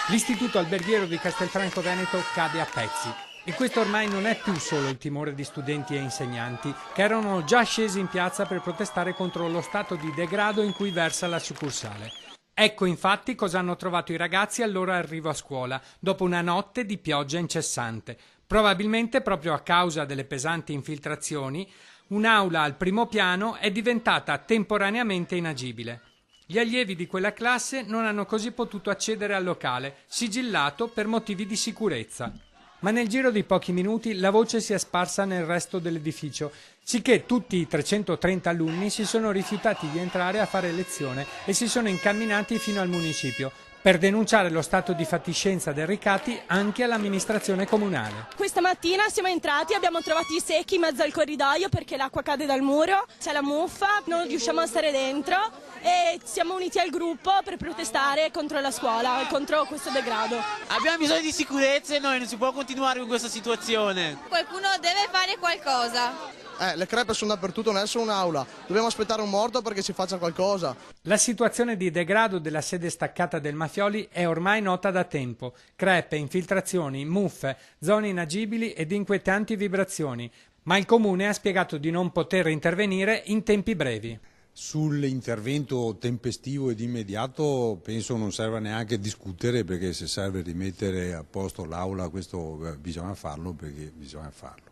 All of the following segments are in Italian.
L'istituto alberghiero di Castelfranco Veneto cade a pezzi. E questo ormai non è più solo il timore di studenti e insegnanti, che erano già scesi in piazza per protestare contro lo stato di degrado in cui versa la succursale. Ecco infatti cosa hanno trovato i ragazzi al loro arrivo a scuola, dopo una notte di pioggia incessante. Probabilmente proprio a causa delle pesanti infiltrazioni, un'aula al primo piano è diventata temporaneamente inagibile. Gli allievi di quella classe non hanno così potuto accedere al locale, sigillato per motivi di sicurezza. Ma nel giro di pochi minuti la voce si è sparsa nel resto dell'edificio, sicché tutti i 330 alunni si sono rifiutati di entrare a fare lezione e si sono incamminati fino al municipio, per denunciare lo stato di fatiscenza del Ricati anche all'amministrazione comunale. Questa mattina siamo entrati, abbiamo trovato i secchi in mezzo al corridoio perché l'acqua cade dal muro, c'è la muffa, non riusciamo a stare dentro e siamo uniti al gruppo per protestare contro la scuola e contro questo degrado. Abbiamo bisogno di sicurezza e noi non si può continuare con questa situazione. Qualcuno deve fare qualcosa. Le crepe sono dappertutto, non è solo un'aula. Dobbiamo aspettare un morto perché si faccia qualcosa. La situazione di degrado della sede staccata del Mafioli è ormai nota da tempo. Crepe, infiltrazioni, muffe, zone inagibili ed inquietanti vibrazioni. Ma il Comune ha spiegato di non poter intervenire in tempi brevi. Sull'intervento tempestivo ed immediato penso non serva neanche discutere, perché se serve rimettere a posto l'aula questo bisogna farlo, perché bisogna farlo.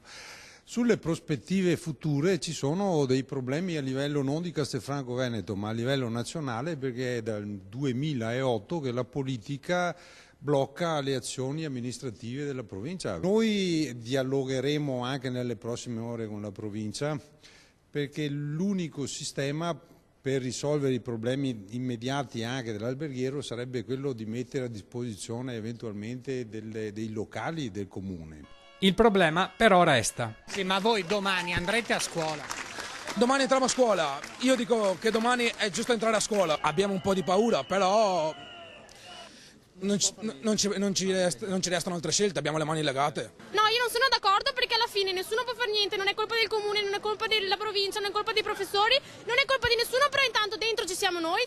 Sulle prospettive future ci sono dei problemi a livello non di Castelfranco Veneto ma a livello nazionale, perché è dal 2008 che la politica blocca le azioni amministrative della provincia. Noi dialogheremo anche nelle prossime ore con la provincia, perché l'unico sistema per risolvere i problemi immediati anche dell'alberghiero sarebbe quello di mettere a disposizione eventualmente dei locali del comune. Il problema però resta. Sì, ma voi domani andrete a scuola? Domani entriamo a scuola. Io dico che domani è giusto entrare a scuola. Abbiamo un po' di paura, però non ci restano altre scelte, abbiamo le mani legate. No, io non sono d'accordo, perché alla fine nessuno può fare niente, non è colpa del comune, non è colpa della provincia, non è colpa dei professori, non è colpa di nessuno, però intanto dentro ci siamo noi.